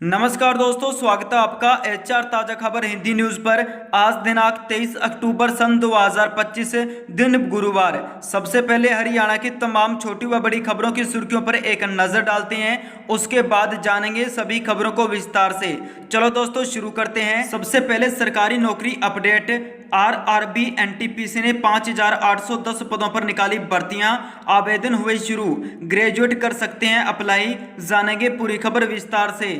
नमस्कार दोस्तों, स्वागत है आपका एचआर ताजा खबर हिंदी न्यूज पर। आज दिनांक 23 अक्टूबर सन 2025 दिन गुरुवार। सबसे पहले हरियाणा की तमाम छोटी व बड़ी खबरों की सुर्खियों पर एक नजर डालते हैं, उसके बाद जानेंगे सभी खबरों को विस्तार से। चलो दोस्तों शुरू करते हैं। सबसे पहले सरकारी नौकरी अपडेट। आरआरबी एनटीपीसी ने 5810 पदों पर निकाली भर्तियां, आवेदन हुए शुरू। ग्रेजुएट कर सकते हैं अप्लाई, जानेंगे पूरी खबर विस्तार से।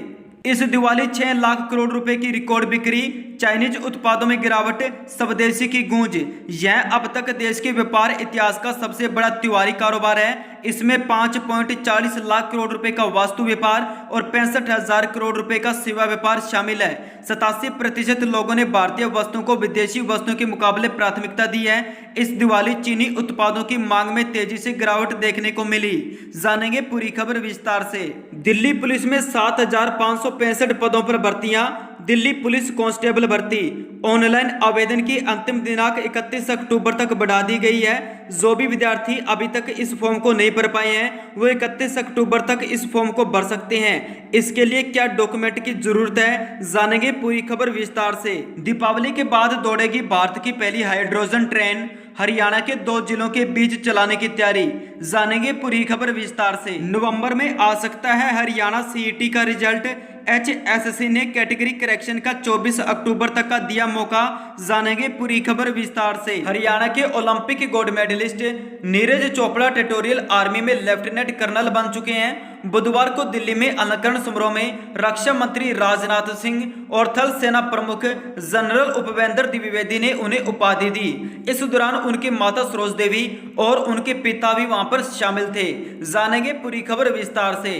इस दिवाली 6 लाख करोड़ रुपए की रिकॉर्ड बिक्री, चाइनीज उत्पादों में गिरावट, स्वदेशी की गूंज। यह अब तक देश के व्यापार इतिहास का सबसे बड़ा त्योहारी कारोबार है। इसमें 5.40 लाख करोड़ रुपए का वास्तु व्यापार और 65,000 करोड़ रुपए का सेवा व्यापार शामिल है। 87% लोगों ने भारतीय वस्तुओं को विदेशी वस्तुओं के मुकाबले प्राथमिकता दी है। इस दिवाली चीनी उत्पादों की मांग में तेजी से गिरावट देखने को मिली, जानेंगे पूरी खबर विस्तार से। दिल्ली पुलिस में 7,565 पदों पर भर्तियां। दिल्ली पुलिस कांस्टेबल भर्ती ऑनलाइन आवेदन की अंतिम दिनांक 31 अक्टूबर तक बढ़ा दी गई है। जो भी विद्यार्थी अभी तक इस फॉर्म को नहीं भर पाए हैं वो 31 अक्टूबर तक इस फॉर्म को भर सकते हैं। इसके लिए क्या डॉक्यूमेंट की जरूरत है, जानेंगे पूरी खबर विस्तार से। दीपावली के बाद दौड़ेगी भारत की पहली हाइड्रोजन ट्रेन, हरियाणा के 2 जिलों के बीच चलाने की तैयारी, जानेंगे पूरी खबर विस्तार से। नवंबर में आ सकता है हरियाणा सीईटी का रिजल्ट। एचएससी ने कैटेगरी करेक्शन का 24 अक्टूबर तक का दिया मौका, जानेंगे पूरी खबर विस्तार से। हरियाणा के Olympic gold medalist Neeraj Chopra territorial army में लेफ्टिनेंट कर्नल बन चुके हैं। बुधवार को दिल्ली में अलंकरण समारोह में रक्षा मंत्री राजनाथ सिंह और थल सेना प्रमुख जनरल उपवेंद्र द्विवेदी ने उन्हें उपाधि दी। इस दौरान उनकी माता सरोज देवी और उनके पिता भी वहां पर शामिल थे, जानेंगे पूरी खबर विस्तार से।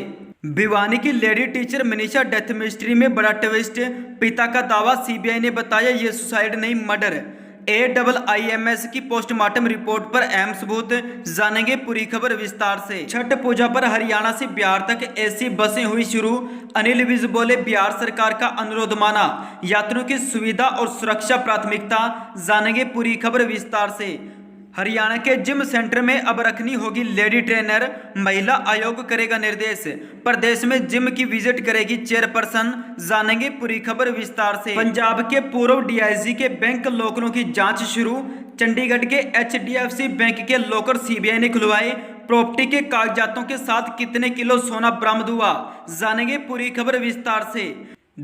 भिवानी की lady teacher Manisha death mystery में बड़ा ट्विस्ट, पिता का दावा, सीबीआई ने बताया ये सुसाइड नहीं मर्डर। AIIMS की पोस्टमार्टम रिपोर्ट पर अहम सबूत, जानेंगे पूरी खबर विस्तार से। छठ पूजा पर हरियाणा से बिहार तक एसी बसें हुई शुरू। अनिल विज बोले बिहार सरकार का अनुरोध माना, यात्रियों की सुविधा और सुरक्षा प्राथमिकता, जानेंगे पूरी खबर विस्तार से। हरियाणा के जिम सेंटर में अब रखनी होगी लेडी ट्रेनर, महिला आयोग करेगा निर्देश। प्रदेश में जिम की विजिट करेगी चेयरपर्सन, जानेंगे पूरी खबर विस्तार से। पंजाब के पूर्व डीआईजी के बैंक लॉकरों की जांच शुरू। चंडीगढ़ के HDFC बैंक के लॉकर सीबीआई ने खुलवाए। प्रॉपर्टी के कागजातों के साथ कितने किलो सोना बरामद हुआ, जानेंगे पूरी खबर विस्तार से।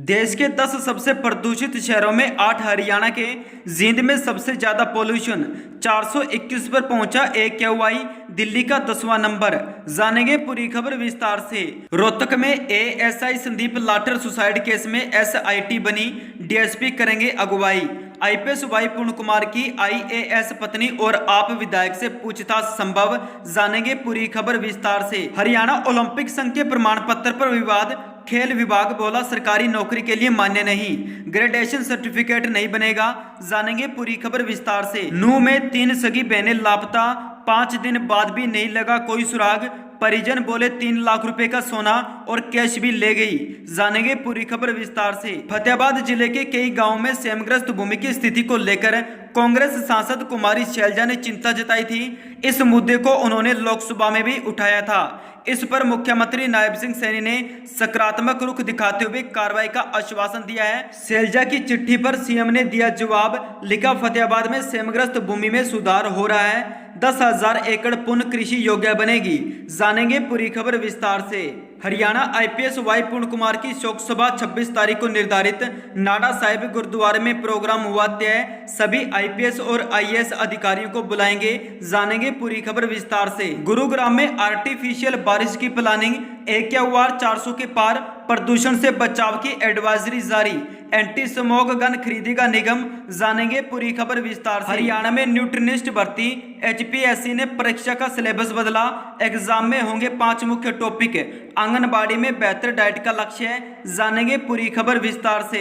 देश के 10 सबसे प्रदूषित शहरों में 8 हरियाणा के। जींद में सबसे ज्यादा पोल्यूशन 421 पर पहुंचा AQI, दिल्ली का 10वां नंबर, जानेंगे पूरी खबर विस्तार से। रोहतक में ASI Sandeep Lathar suicide case में SIT बनी, DSP करेंगे अगुवाई। IPS वाई पूर्ण कुमार की IAS पत्नी और आप विधायक से पूछताछ संभव, जानेंगे पूरी खबर विस्तार से। हरियाणा ओलंपिक संघ के प्रमाण पत्र पर विवाद, खेल विभाग बोला सरकारी नौकरी के लिए मान्य नहीं, ग्रेजुएशन सर्टिफिकेट नहीं बनेगा, जानेंगे पूरी खबर विस्तार से। नूंह में 3 सगी बहनें लापता, 5 दिन बाद भी नहीं लगा कोई सुराग। परिजन बोले 3 लाख रुपए का सोना और कैश भी ले गई, जानेंगे पूरी खबर विस्तार से। फतेहाबाद जिले के कई गांवों में सेमग्रस्त भूमि की स्थिति को लेकर कांग्रेस सांसद कुमारी शैलजा ने चिंता जताई थी। इस मुद्दे को उन्होंने लोकसभा में भी उठाया था। इस पर मुख्यमंत्री नायब सिंह सैनी ने सकारात्मक रुख दिखाते हुए कार्रवाई का आश्वासन दिया है। शैलजा की चिट्ठी पर सीएम ने दिया जवाब, लिखा फतेहाबाद में सेमग्रस्त भूमि में सुधार हो रहा है, 10,000 एकड़ पुनः कृषि योग्य बनेगी, जानेंगे पूरी खबर विस्तार से। हरियाणा IPS वाई पूर्ण कुमार की शोक सभा 26 तारीख को निर्धारित, नाडा साहिब गुरुद्वारे में प्रोग्राम हुआ तय, सभी IPS और IAS अधिकारियों को बुलाएंगे, जानेंगे पूरी खबर विस्तार से। गुरुग्राम में आर्टिफिशियल बारिश की प्लानिंग, AQI 400 के पार, प्रदूषण से बचाव की एडवाइजरी जारी, एंटी स्मोक गन खरीदेगा निगम, जानेंगे पूरी खबर विस्तार से। हरियाणा में न्यूट्रिनिस्ट भर्ती, HPSC ने परीक्षा का सिलेबस बदला, एग्जाम में होंगे 5 मुख्य टॉपिक, आंगनबाड़ी में बेहतर डाइट का लक्ष्य है, जानेंगे पूरी खबर विस्तार से।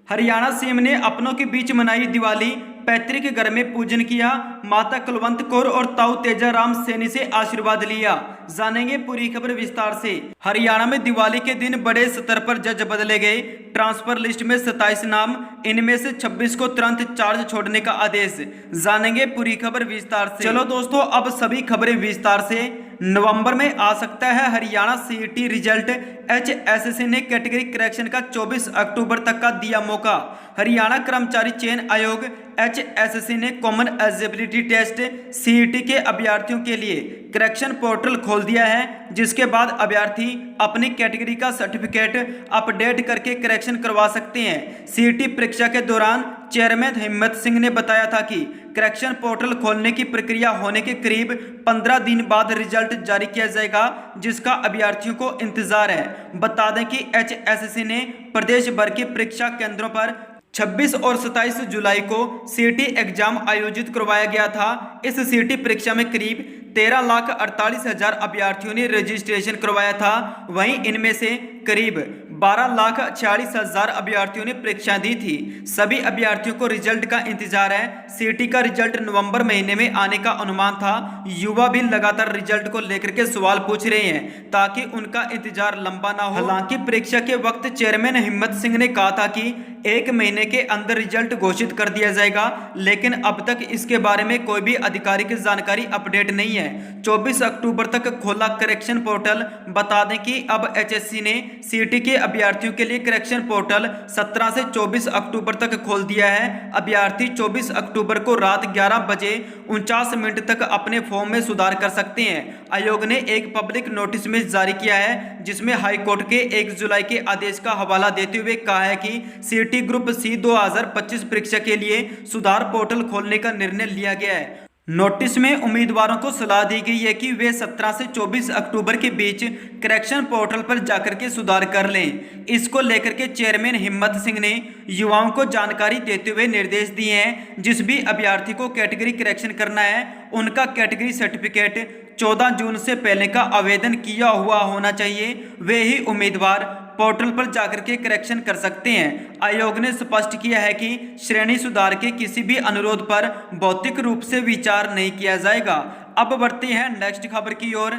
हरियाणा सीएम ने अपनों के बीच मनाई दिवाली, पैतृक घर में पूजन किया, माता कुलवंत कौर और ताऊ तेजाराम सैनी से आशीर्वाद लिया, जानेंगे पूरी खबर विस्तार से। हरियाणा में दिवाली के दिन बड़े स्तर पर जज बदले गए, ट्रांसफर लिस्ट में 27 नाम, इनमें से 26 को तुरंत चार्ज छोड़ने का आदेश, जानेंगे पूरी खबर विस्तार से। चलो दोस्तों अब सभी खबरें विस्तार से। नवंबर में आ सकता है हरियाणा सीईटी रिजल्ट। एचएससी ने कैटेगरी करेक्शन का 24 अक्टूबर तक का दिया मौका। हरियाणा कर्मचारी चयन आयोग एचएससी ने कॉमन एलिजिबिलिटी टेस्ट सीईटी के अभ्यर्थियों के लिए करेक्शन पोर्टल खोल दिया है, जिसके बाद अभ्यर्थी अपनी कैटेगरी का सर्टिफिकेट अपडेट करके करेक्शन करवा सकते हैं। सीईटी परीक्षा के दौरान चेयरमैन हिम्मत सिंह ने बताया था कि करेक्शन पोर्टल खोलने की प्रक्रिया होने के करीब 15 दिन बाद रिजल्ट जारी किया जाएगा, जिसका अभ्यर्थियों को इंतजार है। बता दें कि एचएससी ने प्रदेश भर के परीक्षा केंद्रों पर 26 और 27 जुलाई को सीईटी एग्जाम आयोजित करवाया गया था। इस सीईटी परीक्षा में करीब 13,48,000 अभ्यर्थियों ने रजिस्ट्रेशन करवाया था। वहीं इनमें से करीब 12,46,000 अभ्यर्थियों ने परीक्षा दी थी। सभी अभ्यर्थियों को रिजल्ट का इंतजार है। सीईटी का रिजल्ट नवंबर महीने में आने का अनुमान था। युवा भी लगातार रिजल्ट को लेकर के सवाल पूछ रहे हैं ताकि उनका इंतजार लंबा ना हो। हालांकि परीक्षा के वक्त चेयरमैन हिम्मत सिंह ने कहा था कि 1 महीने के अंदर रिजल्ट घोषित कर दिया जाएगा, लेकिन अब तक इसके बारे में कोई भी आधिकारिक जानकारी अपडेट नहीं है। 24 अक्टूबर तक खोला करेक्शन पोर्टल। बता दें कि अब एचएससी ने सीईटी के अभ्यर्थियों के लिए करेक्शन पोर्टल 17 से 24 अक्टूबर तक खोल दिया है। अभ्यर्थी 24 अक्टूबर को रात 11 बजे 49 मिनट तक अपने फॉर्म में सुधार कर सकते हैं। आयोग ने एक पब्लिक नोटिस में जारी किया है, जिसमें हाईकोर्ट के 1 जुलाई के आदेश का हवाला देते हुए कहा है कि सीईटी ग्रुप सी 2025 परीक्षा के लिए सुधार पोर्टल खोलने का निर्णय लिया गया है। नोटिस में उम्मीदवारों को सलाह दी गई है कि वे 17 से 24 अक्टूबर के बीच करेक्शन पोर्टल पर जाकर के सुधार कर लें। इसको लेकर के चेयरमैन हिम्मत सिंह ने युवाओं को जानकारी देते हुए निर्देश दिए हैं। जिस भी अभ्यर्थी को कैटेगरी करेक्शन करना है, उनका कैटेगरी सर्टिफिकेट 14 जून से पहले का आवेदन किया हुआ होना चाहिए। वे ही उम्मीदवार पोर्टल पर जाकर के करेक्शन कर सकते हैं। आयोग ने स्पष्ट किया है कि श्रेणी सुधार के किसी भी अनुरोध पर भौतिक रूप से विचार नहीं किया जाएगा। अब बढ़ते हैं नेक्स्ट खबर की ओर।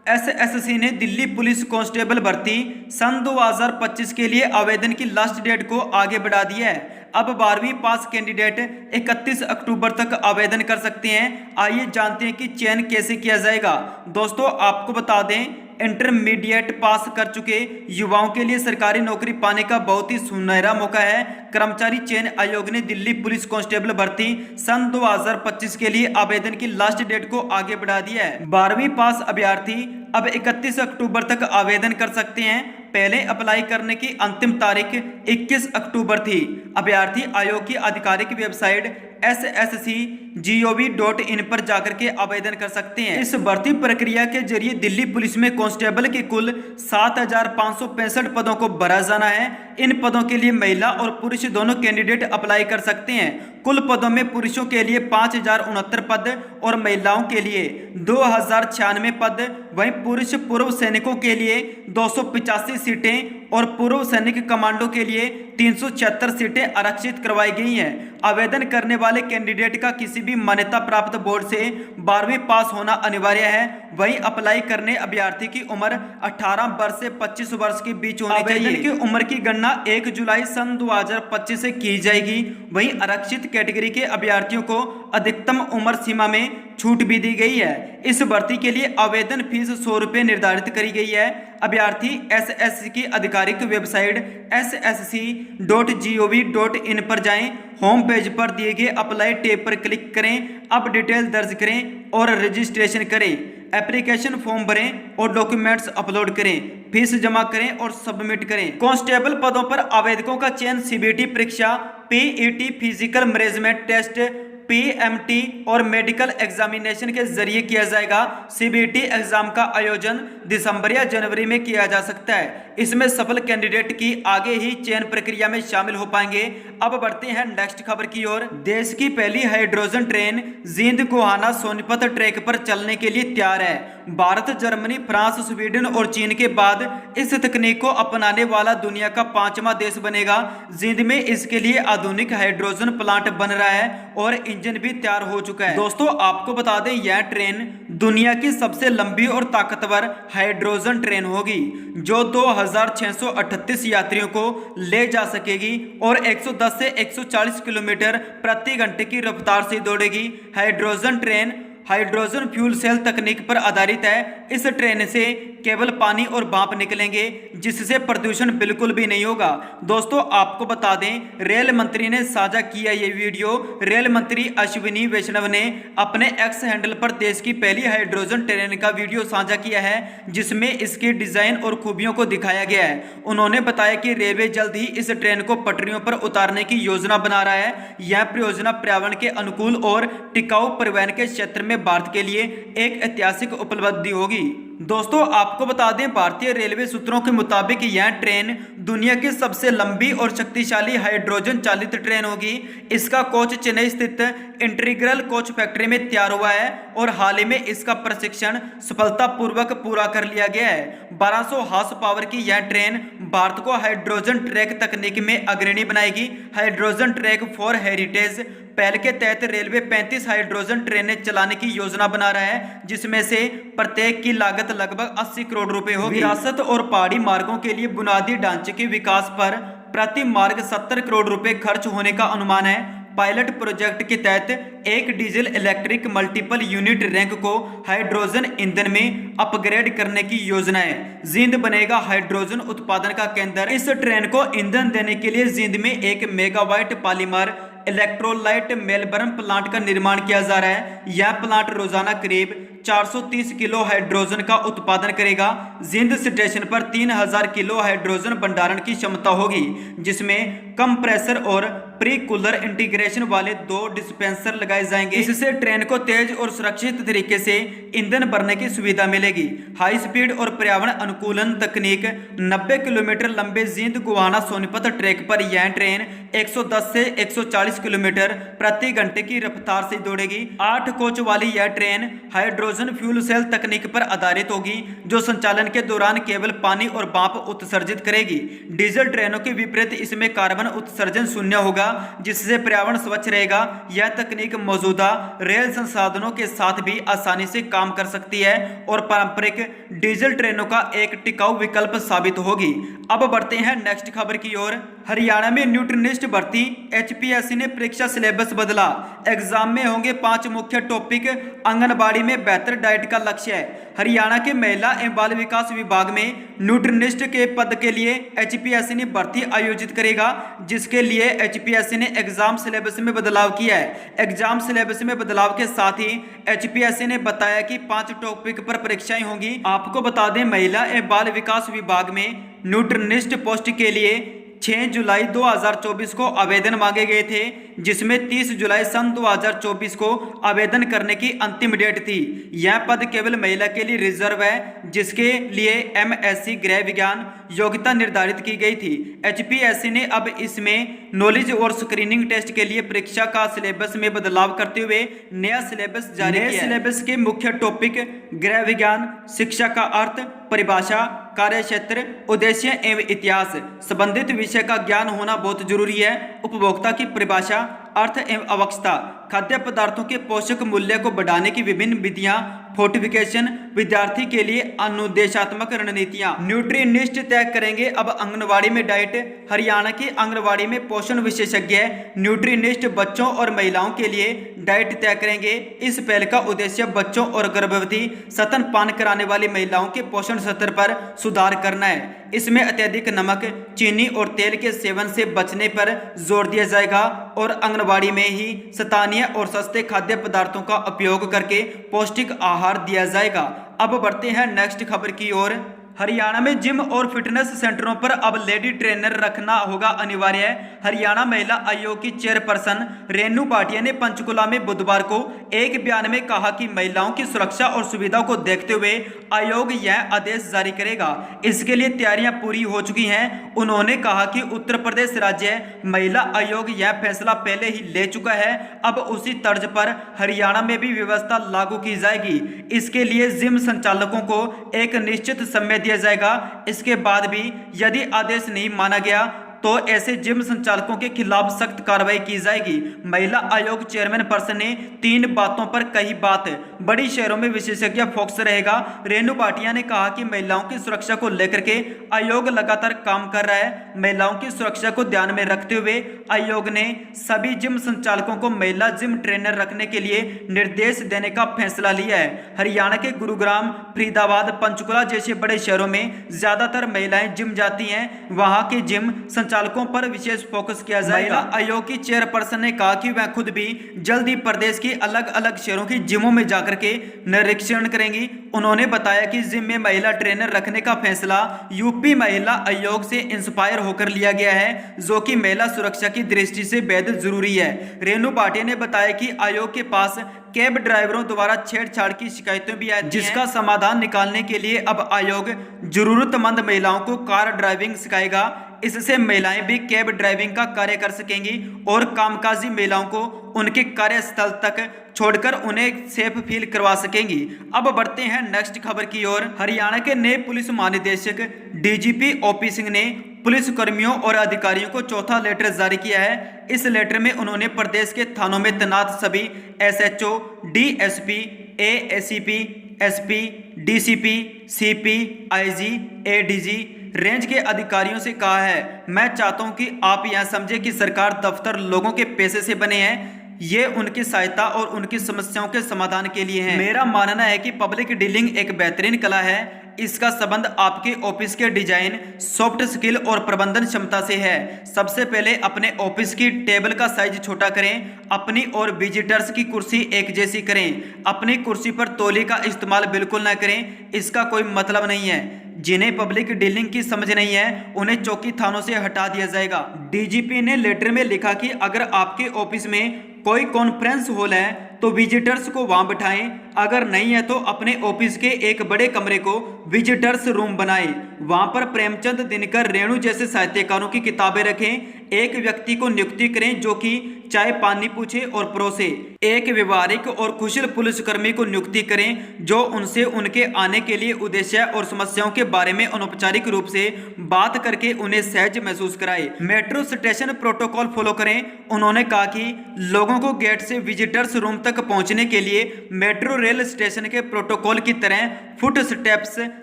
एसएससी ने दिल्ली पुलिस कांस्टेबल भर्ती सन 2025 के लिए आवेदन की लास्ट डेट को आगे बढ़ा दिया है। अब 12वीं पास कैंडिडेट 31 अक्टूबर तक आवेदन कर सकते हैं। आइए जानते हैं कि चयन कैसे किया जाएगा। दोस्तों, आपको बता दें, इंटरमीडिएट पास कर चुके युवाओं के लिए सरकारी नौकरी पाने का बहुत ही सुनहरा मौका है। कर्मचारी चयन आयोग ने दिल्ली पुलिस कांस्टेबल भर्ती सन 2025 के लिए आवेदन की लास्ट डेट को आगे बढ़ा दिया है। 12वीं पास अभ्यर्थी अब 31 अक्टूबर तक आवेदन कर सकते हैं। पहले अप्लाई करने की अंतिम तारीख 21 अक्टूबर थी। अभ्यर्थी आयोग की आधिकारिक वेबसाइट ssc.gov.in पर जाकर के आवेदन कर सकते हैं। इस भर्ती प्रक्रिया के जरिए दिल्ली पुलिस में कांस्टेबल के कुल 7,565 पदों को भरा जाना है। इन पदों के लिए महिला और पुरुष दोनों कैंडिडेट अप्लाई कर सकते हैं। कुल पदों में पुरुषों के लिए 5,069 पद और महिलाओं के लिए 2,096 पद। वहीं पुरुष पूर्व सैनिकों के लिए 285 सीटें और पूर्व सैनिक कमांडो के लिए 376 सीटें आरक्षित करवाई गई हैं। आवेदन करने वाले कैंडिडेट का किसी भी मान्यता प्राप्त बोर्ड से 12वीं पास होना अनिवार्य है। वहीं अप्लाई करने अभ्यर्थी की उम्र 18 वर्ष से 25 वर्ष के बीच होनी चाहिए। आवेदन की उम्र की गणना 1 जुलाई सन 2025 से की जाएगी। वहीं आरक्षित कैटेगरी के अभ्यर्थियों को अधिकतम उम्र सीमा में छूट भी दी गई है। इस भर्ती के लिए आवेदन फीस 100 रुपये निर्धारित करी गई है। अभ्यर्थी एसएससी की आधिकारिक वेबसाइट ssc.gov.in पर जाएं। होम पेज पर दिए गए अप्लाई टैब पर क्लिक करें। अब डिटेल दर्ज करें और रजिस्ट्रेशन करें। एप्लीकेशन फॉर्म भरें और डॉक्यूमेंट्स अपलोड करें। फीस जमा करें और सबमिट करें। कांस्टेबल पदों पर आवेदकों का चयन सीबीटी परीक्षा, PET physical management test, PMT और मेडिकल एग्जामिनेशन के जरिए किया जाएगा। सीबीटी एग्जाम का आयोजन दिसंबर या जनवरी में किया जा सकता है। इसमें सफल कैंडिडेट की आगे ही चयन प्रक्रिया में शामिल हो पाएंगे। अब बढ़ते हैं नेक्स्ट खबर की ओर। देश की पहली hydrogen train Jind Gohana Sonipat track पर चलने के लिए तैयार है। भारत, जर्मनी, फ्रांस, स्वीडन और चीन के बाद इस तकनीक को अपनाने वाला दुनिया का 5वां देश बनेगा। जींद में इसके लिए आधुनिक हाइड्रोजन प्लांट बन रहा है और इंजन भी तैयार हो चुका है। दोस्तों, आपको बता दें, यह ट्रेन दुनिया की सबसे लंबी और ताकतवर हाइड्रोजन ट्रेन होगी, जो 2,638 यात्रियों को ले जा सकेगी और 110 से 140 किलोमीटर प्रति घंटे की रफ्तार से दौड़ेगी। Hydrogen train hydrogen fuel cell तकनीक पर आधारित है। इस ट्रेन से केवल पानी और भाप निकलेंगे, जिससे प्रदूषण बिल्कुल भी नहीं होगा। दोस्तों आपको बता दें, रेल मंत्री ने साझा किया ये वीडियो। रेल मंत्री अश्विनी वैष्णव ने अपने एक्स हैंडल पर देश की पहली हाइड्रोजन ट्रेन का वीडियो साझा किया है, जिसमें इसके डिजाइन और खूबियों को दिखाया गया है। उन्होंने बताया कि रेलवे जल्द ही इस ट्रेन को पटरियों पर उतारने की योजना बना रहा है। यह परियोजना पर्यावरण के अनुकूल और टिकाऊ परिवहन के क्षेत्र में भारत के लिए एक ऐतिहासिक उपलब्धि होगी। दोस्तों आपको बता दें, भारतीय रेलवे सूत्रों के मुताबिक यह ट्रेन दुनिया की सबसे लंबी और शक्तिशाली हाइड्रोजन चालित ट्रेन होगी। इसका कोच चेन्नई स्थित इंटीग्रल कोच फैक्ट्री में तैयार हुआ है और हाल ही में इसका प्रशिक्षण सफलतापूर्वक पूरा कर लिया गया है। 1200 हॉर्स पावर की यह ट्रेन भारत को हाइड्रोजन ट्रैक तकनीक में अग्रणी बनाएगी। हाइड्रोजन ट्रैक फॉर हेरिटेज पहल के तहत रेलवे 35 हाइड्रोजन ट्रेनें चलाने की योजना बना रहा है, जिसमें से प्रत्येक की लागत लगभग 80 करोड़ रुपए होगी। विरासत और पहाड़ी मार्गों के लिए बुनियादी ढांचे के विकास पर प्रति मार्ग 70 करोड़ रुपए खर्च होने का अनुमान है। पायलट प्रोजेक्ट के तहत एक diesel electric multiple unit rank को हाइड्रोजन ईंधन में अपग्रेड करने की योजना है। जींद बनेगा हाइड्रोजन उत्पादन का केंद्र। इस ट्रेन को ईंधन देने के लिए जींद में 1 मेगावाट पॉलीमर इलेक्ट्रोलाइट मेल्बर्न प्लांट का निर्माण किया जा रहा है। यह प्लांट रोजाना करीब 430 किलो हाइड्रोजन का उत्पादन करेगा। जिंद स्टेशन पर 3000 किलो हाइड्रोजन भंडारण की क्षमता होगी, जिसमें कंप्रेसर और प्री कूलर इंटीग्रेशन वाले 2 डिस्पेंसर लगाए जाएंगे। इससे ट्रेन को तेज और सुरक्षित तरीके से ईंधन भरने की सुविधा मिलेगी। हाई स्पीड और पर्यावरण अनुकूलन तकनीक 90 किलोमीटर लंबे जिंद गुवाहाटी सोनीपत ट्रैक पर यह ट्रेन 110 से 140 किलोमीटर प्रति घंटे की रफ्तार से दौड़ेगी। 8 कोच वाली यह ट्रेन हाइड्रोजन फ्यूल सेल तकनीक पर आधारित होगी, जो संचालन के दौरान केवल पानी और भाप उत्सर्जित करेगी। डीजल ट्रेनों के विपरीत इसमें कार्बन उत्सर्जन शून्य होगा, जिससे पर्यावरण स्वच्छ रहेगा। यह तकनीक मौजूदा रेल संसाधनों के साथ भी आसानी से काम कर सकती है और पारंपरिक डीजल ट्रेनों का एक टिकाऊ विकल्प साबित होगी। अब बढ़ते हैं नेक्स्ट खबर की ओर। हरियाणा में न्यूट्रिनिस्ट भर्ती, एचपीएससी ने परीक्षा सिलेबस बदला। एग्जाम में होंगे 5 मुख्य टॉपिक। आंगनबाड़ी में बेहतर डाइट का लक्ष्य है। हरियाणा के महिला एवं बाल विकास विभाग में न्यूट्रिनिस्ट के पद के लिए एचपीएससी ने भर्ती आयोजित करेगा, जिसके लिए एचपीएससी ने एग्जाम सिलेबस में बदलाव किया है। एग्जाम सिलेबस में बदलाव के साथ ही एचपीएससी ने बताया कि 5 टॉपिक पर परीक्षाएं होंगी। आपको बता दें, महिला एवं बाल विकास विभाग में न्यूट्रिनिस्ट पोस्ट के लिए 6 जुलाई 2024 को आवेदन मांगे गए थे, जिसमें 30 जुलाई सन 2024 को आवेदन करने की अंतिम डेट थी। यह पद केवल महिला के लिए रिजर्व है, जिसके लिए एमएससी गृह विज्ञान योग्यता निर्धारित की गई थी। एचपीएससी ने अब इसमें नॉलेज और स्क्रीनिंग टेस्ट के लिए परीक्षा का सिलेबस में बदलाव करते हुए नया सिलेबस जारी किया है। सिलेबस के मुख्य टॉपिक गृह विज्ञान, शिक्षा का अर्थ, परिभाषा, कार्यक्षेत्र, उद्देश्य एवं इतिहास। संबंधित विषय का ज्ञान होना बहुत जरूरी है। उपभोक्ता की परिभाषा, अर्थ एवं आवश्यकता, खाद्य पदार्थों के पोषक मूल्य को बढ़ाने की विभिन्न विधियां, फोर्टिफिकेशन, विद्यार्थी के लिए अनुदेशात्मक रणनीतियां। न्यूट्रिनिस्ट तय करेंगे अब आंगनवाड़ी में डाइट। हरियाणा की आंगनवाड़ी में पोषण विशेषज्ञ न्यूट्रिनिस्ट बच्चों और महिलाओं के लिए डाइट तय करेंगे। इस पहल का उद्देश्य बच्चों और गर्भवती स्तनपान कराने वाली महिलाओं के पोषण स्तर पर सुधार करना है। इसमें अत्यधिक नमक, चीनी और तेल के सेवन से बचने पर जोर दिया जाएगा और आंगनवाड़ी में ही स्थानीय और सस्ते खाद्य पदार्थों का उपयोग करके पौष्टिक आहार दिया जाएगा। अब बढ़ते हैं नेक्स्ट खबर की ओर। हरियाणा में जिम और फिटनेस सेंटरों पर अब लेडी ट्रेनर रखना होगा अनिवार्य है। हरियाणा महिला आयोग की चेयरपर्सन रेनू भाटिया ने पंचकुला में बुधवार को एक बयान में कहा कि महिलाओं की सुरक्षा और सुविधा को देखते हुए आयोग यह आदेश जारी करेगा। इसके लिए तैयारियां पूरी हो चुकी हैं। उन्होंने कहा कि उत्तर प्रदेश राज्य महिला आयोग यह फैसला पहले ही ले चुका है। अब उसी तर्ज पर हरियाणा में भी व्यवस्था लागू की जाएगी। इसके लिए जिम संचालकों को एक निश्चित समय दिया जाएगा। इसके बाद भी यदि आदेश नहीं माना गया तो ऐसे जिम संचालकों के खिलाफ सख्त कार्रवाई की जाएगी। महिला आयोग चेयरमैन पर्सन ने 3 बातों पर कही बात। बड़ी शहरों में विशेषज्ञ फोकस रहेगा। रेणु भाटिया ने कहा कि महिलाओं की सुरक्षा को लेकर के आयोग लगातार काम कर रहा है। महिलाओं की सुरक्षा को ध्यान में रखते हुए आयोग ने सभी जिम संचालकों को महिला जिम ट्रेनर रखने के लिए निर्देश देने का फैसला लिया है। हरियाणा के गुरुग्राम, फरीदाबाद, पंचकुला जैसे बड़े शहरों में ज्यादातर महिलाएं जिम जाती हैं। वहां के जिम संचालकों पर विशेष फोकस किया जाएगा। महिला आयोग की चेयरपर्सन ने कहा कि वह खुद भी जल्द ही प्रदेश की अलग अलग शहरों की जिमों में जाकर के निरीक्षण करेंगी। उन्होंने बताया कि जिम में महिला ट्रेनर रखने का फैसला यूपी महिला आयोग से इंस्पायर होकर लिया गया है, जो कि महिला सुरक्षा की दृष्टि से बेहद जरूरी है। रेणु भाटिया ने बताया कि आयोग के पास कैब ड्राइवरों द्वारा छेड़छाड़ की शिकायतें भी आती हैं, जिसका समाधान निकालने के लिए अब आयोग जरूरतमंद महिलाओं को कार ड्राइविंग सिखाएगा। इससे महिलाएं भी कैब ड्राइविंग का कार्य कर सकेंगी और कामकाजी महिलाओं को उनके कार्यस्थल तक छोड़कर उन्हें सेफ फील करवा सकेंगी। अब बढ़ते हैं नेक्स्ट खबर की ओर। हरियाणा के नए पुलिस महानिदेशक डीजीपी ओपी सिंह ने पुलिस कर्मियों और अधिकारियों को चौथा लेटर जारी किया है। इस लेटर में उन्होंने प्रदेश के थानों में तैनात सभी SHO, DSP, AACP, SP, DCP, CP, IG, ADG range के अधिकारियों से कहा है, मैं चाहता हूं कि आप यह समझे कि सरकार दफ्तर लोगों के पैसे से बने हैं। ये उनकी सहायता और उनकी समस्याओं के समाधान के लिए है। मेरा मानना है कि पब्लिक डीलिंग एक बेहतरीन कला है। इसका संबंध आपके ऑफिस के डिजाइन, सॉफ्ट स्किल और प्रबंधन क्षमता से है। सबसे पहले अपने ऑफिस की टेबल का साइज छोटा करें। अपनी और विजिटर्स की कुर्सी एक जैसी करें। अपनी कुर्सी पर तौली का इस्तेमाल बिल्कुल न करें। इसका कोई मतलब नहीं है। जिन्हें पब्लिक डीलिंग की समझ नहीं है उन्हें चौकी थानों से हटा दिया जाएगा। डीजीपी ने लेटर में लिखा कि अगर आपके ऑफिस में कोई कॉन्फ्रेंस हॉल है तो विजिटर्स को वहां बिठाएं। अगर नहीं है तो अपने ऑफिस के एक बड़े कमरे को विजिटर्स रूम बनाएं। वहां पर प्रेमचंद, दिनकर, रेणु जैसे साहित्यकारों की किताबें रखें। एक व्यक्ति को नियुक्ति करें जो कि चाय पानी पूछे और परोसे। एक व्यवहारिक और कुशल पुलिसकर्मी को नियुक्ति करें जो उनसे उनके आने के लिए उद्देश्य और समस्याओं के बारे में अनौपचारिक रूप से बात करके उन्हें सहज महसूस कराए। मेट्रो स्टेशन प्रोटोकॉल फॉलो करें। उन्होंने कहा कि लोगों को गेट से विजिटर्स रूम तक पहुंचने के लिए मेट्रो रेल स्टेशन के प्रोटोकॉल की तरह फुट स्टेप्स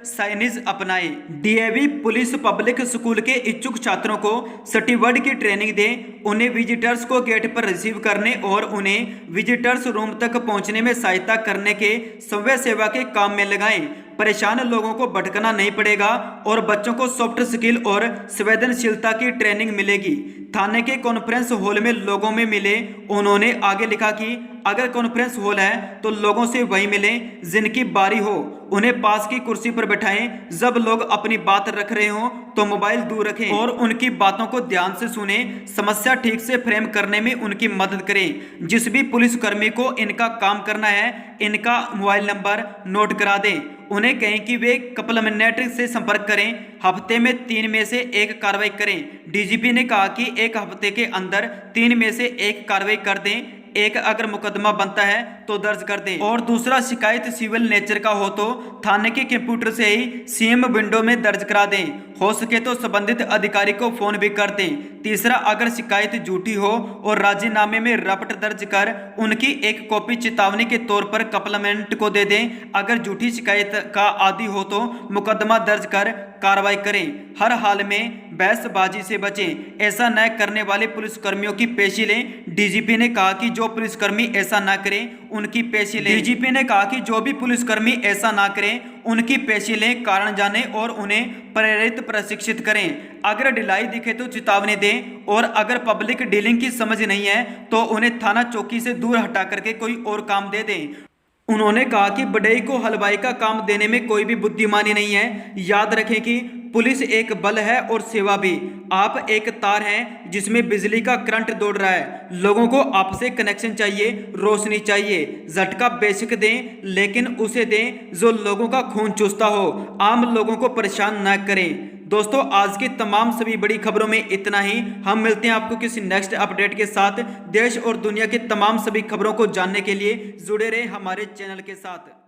साइनेज अपनाए। डीएवी पुलिस पब्लिक स्कूल के इच्छुक छात्रों को स्टीवर्ड की ट्रेनिंग दें। उन्हें विजिटर्स को गेट पर रिसीव करने और उन्हें विजिटर्स रूम तक पहुंचने में सहायता करने के स्वयं सेवा के काम में लगाएं। परेशान लोगों को भटकना नहीं पड़ेगा और बच्चों को सॉफ्ट स्किल और संवेदनशीलता की ट्रेनिंग मिलेगी। थाने के कॉन्फ्रेंस हॉल में लोगों में मिले। उन्होंने आगे लिखा कि अगर कॉन्फ्रेंस हॉल है तो लोगों से वही मिलें जिनकी बारी हो। उन्हें पास की कुर्सी पर बैठाएं। जब लोग अपनी बात रख रहे हो तो मोबाइल दूर रखें और उनकी बातों को ध्यान से सुने। समस्या ठीक से फ्रेम करने में उनकी मदद करें। जिस भी पुलिसकर्मी को इनका काम करना है इनका मोबाइल नंबर नोट करा दें। उन्हें कहें कि वे कपल मिनट से संपर्क करें। हफ्ते में 3 में से 1 कार्रवाई करें। डीजीपी ने कहा कि 1 हफ्ते के अंदर 3 में से 1 कार्रवाई कर दें। एक अगर मुकदमा बनता है तो दर्ज कर दें और दूसरा शिकायत सिविल नेचर का हो तो थाने के कंप्यूटर से ही सीएम विंडो में दर्ज करा दें। हो सके तो संबंधित अधिकारी को फोन भी कर दें। तीसरा, अगर शिकायत झूठी हो और राजीनामे में रपट दर्ज कर उनकी एक कॉपी चेतावनी के तौर पर कपलमेंट को दे दें। अगर झूठी शिकायत का आदी हो तो मुकदमा दर्ज कर कार्रवाई करें। हर हाल में बहसबाजी से बचें। ऐसा न करने वाले पुलिसकर्मियों की पेशी लें। डीजीपी ने कहा कि जो पुलिसकर्मी ऐसा ना करें उनकी पेशी लें। डीजीपी ने कहा कि जो भी पुलिसकर्मी ऐसा ना करें उनकी पेशी लें, कारण जानें और उन्हें प्रेरित प्रशिक्षित करें। अगर ढिलाई दिखे तो चेतावनी दें और अगर पब्लिक डीलिंग की समझ नहीं है तो उन्हें थाना चौकी से दूर हटा करके कोई और काम दे दें। उन्होंने कहा कि बढ़ई को हलवाई का काम देने में कोई भी बुद्धिमानी नहीं है। याद रखें कि पुलिस एक बल है और सेवा भी। आप एक तार हैं जिसमें बिजली का करंट दौड़ रहा है। लोगों को आपसे कनेक्शन चाहिए, रोशनी चाहिए। झटका बेशक दें लेकिन उसे दें जो लोगों का खून चूसता हो, आम लोगों को परेशान न करें। दोस्तों, आज की तमाम सभी बड़ी खबरों में इतना ही। हम मिलते हैं आपको किसी नेक्स्ट अपडेट के साथ। देश और दुनिया की तमाम सभी खबरों को जानने के लिए जुड़े रहे हमारे चैनल के साथ।